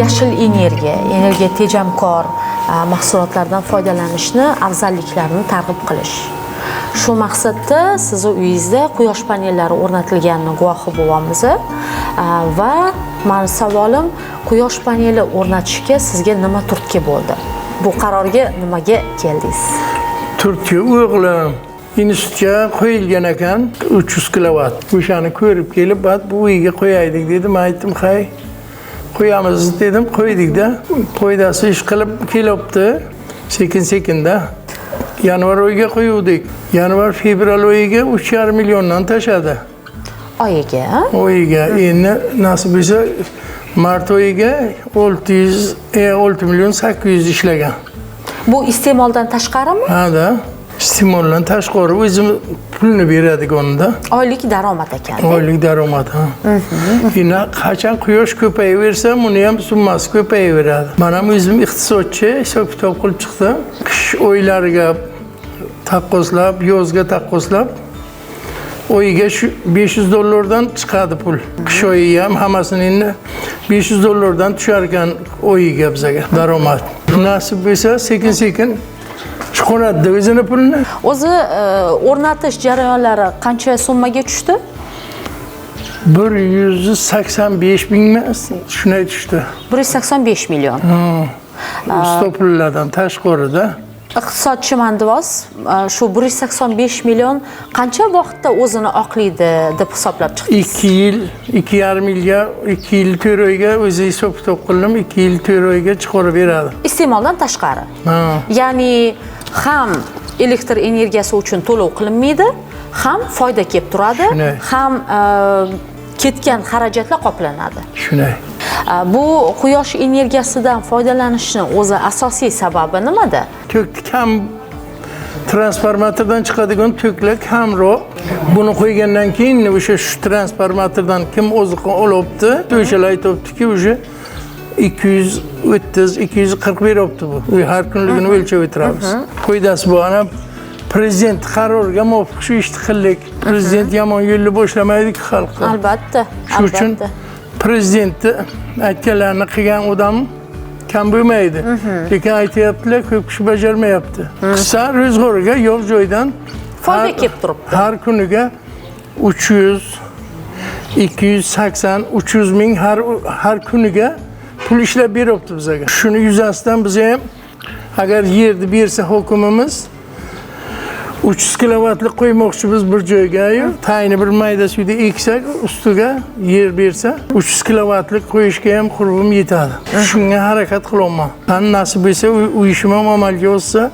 yashil energiya tejamkor mahsulotlardan foydalanishni afzalliklarini targ'ib qilish. Shu maqsadda sizni uyingizda quyosh panellari o'rnatilganini guvohi bo'lyapmiz va men savolim, quyosh paneli o'rnatishga sizga nima turtki bo'ldi? Bu qarorga nimaga keldingiz? Turtki o'g'lim institutga qo'yilgan ekan 300 kilovat. O'shani ko'rib kelib, bu uyga qo'yaylik dedi. Men aytdim, "Hay, qo'yamiz" dedim, qo'ydik-da. Foydasi ish qilib kelibdi. Sekin-sekinda yanvar oyiga qo'yuvdik. Yanvar fevral oyiga 3,5 milliondan tashadi. Oyiga? Oyiga. Endi nasib bo'lsa mart oyiga 6 million 800 ishlagan. Bu iste'moldan tashqarimi? Ha-da. Iste'moldan tashqari o'zim pulni beradigan onda. Oylik daromad ekan. Oylik daromad, ha. Endi qachon quyosh ko'payaversa, buni ham summasi ko'payaveradi. Men ham o'zim iqtisodchi, hisob-kitob qilib chiqdim. Qish oylariga taqqoslab, yozga taqqoslab, oyiga shu $500 chiqadi pul. Qish oyi ham hammasini endi $500 tushar ekan oyiga bizga daromad. Nasib bo'lsa, sekin-sekin chiqaradi o'zini pulni. O'zi o'rnatish jarayonlari qancha summaga tushdi? 185 mingmi? Shunday tushdi. 185 million. Usta pullardan tashqarida. Iqtisodchiman deysiz, shu 185 million qancha vaqtda o'zini oqlaydi deb hisoblab chiqdingiz? 2 yil, 2,5 yilga, 2 yil 4 oyga o'zi hisob-kitob qildim, 2 yil 4 oyga chiqarib beradi. Iste'moldan tashqari. Ya'ni ham elektr energiyasi uchun to'lov qilinmaydi, ham foyda kelib turadi, ham ketgan xarajatlar qoplanadi. Shunday. Bu quyosh energiyasidan foydalanishning o'zi asosiy sababi nimada? To'kni kam transformatordan chiqadigan to'klar kamroq. Buni qo'ygandan keyin o'sha shu transformatordan kim oziq olibdi, o'shalar aytibdiki, o'sha 230-240 beryapti bu. Har kunligini o'lchab o'tiramiz. Foydasi bu. Ana prezident qaroriga muvofiq shu ishni qildik. Prezident yomon yo'lni boshlamaydi-ku xalqqa. Albatta, Shuning uchun prezidentni aytganlarini qilgan odam kam bo'lmaydi. Lekin aytyaptilar, ko'p kishi bajarmayapti. Qissa ro'zg'origa yo'q joydan foyda kelib turibdi. Har kuniga 300, 280, 300 ming har kuniga pul ishlab beryapti bizga. Shuni yuzasidan biz ham agar yerni bersa hukumimiz 300 kilovatlik qo'ymoqchi biz bir joyga, tayini bir mayda suvda eksak, ustiga yer bersa, 300 kilovatlik qo'yishga ham qurbim yetadi. Shunga harakat qilaman. Ham nasib bo'lsa, u ishim ham amalga oshsa,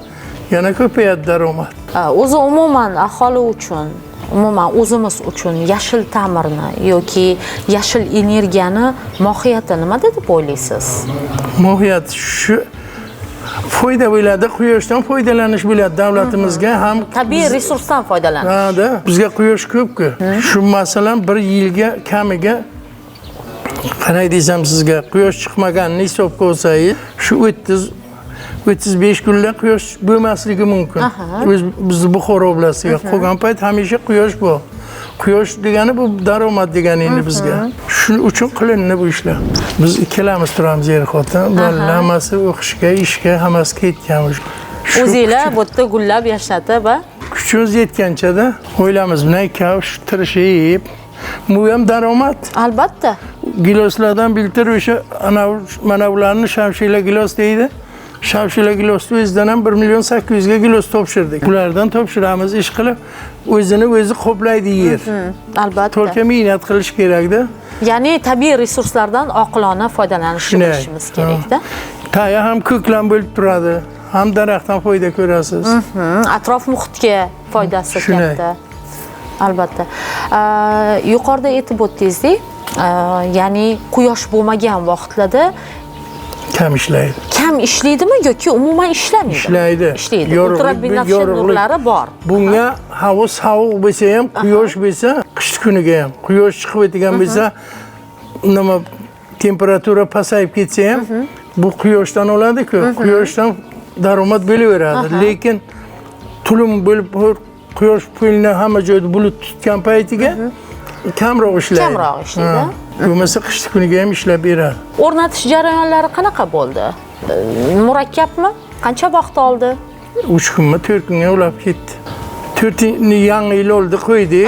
yana ko'payadi daromad. O'zi umuman aholi uchun, umuman o'zimiz uchun yashil ta'mirni yoki yashil energiyani mohiyati nima deb o'ylaysiz? Mohiyat shu foyda bo'ladi, quyoshdan foydalanish bo'ladi davlatimizga ham tabiiy resursdan foydalanish. Ha-da, bizga quyosh ko'p-ku. Shu masalan bir yilga kamiga qanday desam sizga, quyosh chiqmaganini hisobga olsangiz, shu 35 kunlar quyosh bo'lmasligi mumkin. Bizni Buxoro oblasiga qolgan payt hamisha quyosh bor. Quyosh degani bu daromad degani endi bizga. Shuning uchun qilindi bu ishlar. Biz ikkalamiz turamiz er-xotin, bolalar hammasi o'qishga, ishga, hammasi ketganmiz. O'zinglar bu yerda gullab yashnatib va kuchimiz yetgancha-da o'ylamiz bilan ikkovi tirishib, bu ham daromad. Albatta. Giloslardan biltir o'sha mana ularni shamshila gilos deydi. Shamshila gilosni o'zidan ham 1 million 800 ga gilos topshirdik. Ulardan topshiramiz, ish qilib o'zini o'zi qoplaydi yer. Albatta. To'g'ri mehnat qilish kerak-da. Ya'ni tabiiy resurslardan oqilona foydalanishni bilishimiz kerak-da. Taya ham ko'klam bo'lib turadi, ham daraxtdan foyda ko'rasiz. Atrof muhitga foydasi katta. Albatta. Yuqorida aytib o'tdingiz-ku, ya'ni quyosh bo'lmagan vaqtlarda kam ishlaydi. Kam ishlaydimi yoki umuman ishlamaydi? Ishlaydi. Ishlaydi. Ultrabinafsha nurlari bor. Bunga havo sovuq bo'lsa ham, quyosh bo'lsa, qish kuniga ham, quyosh chiqib o'tgan bo'lsa, nima temperatura pasayib ketsa ham, bu quyoshdan oladi-ku. Quyoshdan daromad bo'laveradi. Lekin tulum bo'lib quyosh pulni hamma joyda bulut tutgan paytiga kamroq ishlaydi. Kamroq ishlaydi. Bo'lmasa qishki kuniga ham ishlab beradi. O'rnatish jarayonlari qanaqa bo'ldi? Murakkabmi? Qancha vaqt oldi? 3 kunmi, 4 kunga ulab ketdi. 4 yangi yil oldi qo'ydik.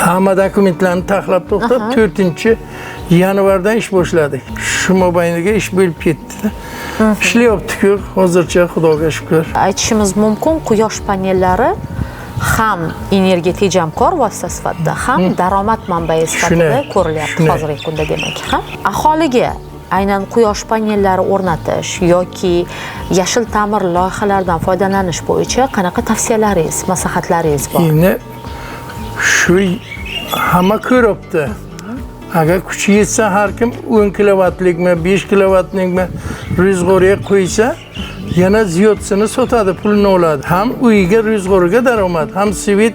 Hamma dokumentlarni taxlab to'xtab, 4-yanvardan ish boshladik. Shu mobaynida ish bo'lib ketdi. Ishlayapti-ku, hozircha Xudoga shukr. Aytishimiz mumkin, quyosh panellari ham energiya tejamkor vosita sifatida, ham daromad manbai sifatida ko'rilyapti hozirgi kunda demak. Aholiga aynan quyosh panellari o'rnatish yoki yashil ta'mir loyihalaridan foydalanish bo'yicha qanaqa tavsiyalaringiz, maslahatlaringiz bor? Endi shu hamma ko'ribdi. Agar kuchi yetsa har kim 10 kilovatlikmi, 5 kilovatlikmi ro'zg'orga qo'ysa, yana ziyodsini sotadi, pulni oladi. Ham uyiga, ro'zg'origa daromad, ham svet,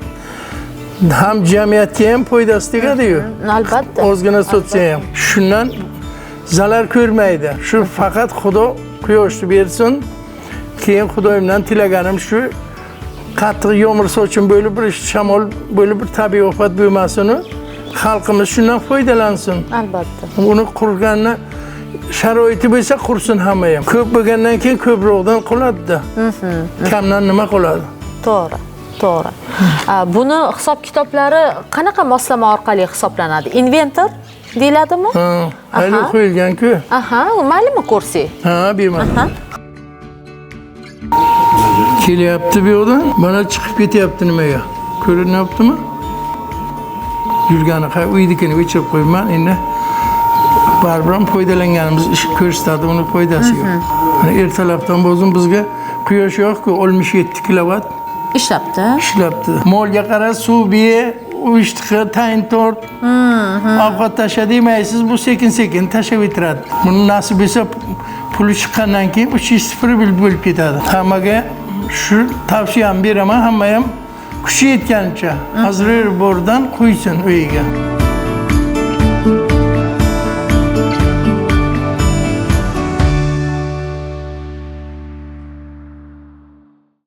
ham jamiyatga ham foydasi tegadi-ku. Albatta. Ozgina sotsa ham. Shundan zarar ko'rmaydi. Shu faqat Xudo quyoshni bersin. Keyin Xudoyimdan tilaganim shu qattiq yomg'ir sochin bo'lib bir shamol bo'lib bir tabiiy ofat bo'lmasin. Xalqimiz shundan foydalansin. Albatta. Uni qurganni sharoiti bo'lsa qursin hamma ham. Ko'p bo'lgandan keyin ko'proqdan qoladi-da. Kamdan nima qoladi? To'g'ri. To'g'ri. Buni hisob-kitoblari qanaqa moslama orqali hisoblanadi? Inventor deyiladimi? Ha, hali qo'yilgan-ku. Aha, maylimi ko'rsak? Ha, bermadim. Kelyapti bu yoqdan, mana chiqib ketyapti nimaga? Ko'rinyaptimi? Yurgani uydikini o'chirib qo'yman. Endi baribir ham foydalanganimiz ish ko'rsatadi, uni foydasi yo'q. Mana ertalabdan bozim bizga quyosh yo'q-ku, 67 kilovat Ishlabdi. Molga qara, suv biye, uyishtiqi, tayin tort. Ovqat tasha demaysiz, bu sekin-sekin tashab o'tiradi. Buni nasib bo'lsa puli chiqqandan keyin 300 bo'lib ketadi. Hammaga shu tavsiyam beraman, hamma ham kuchi yetganicha azrir bordan qo'ysin uyiga.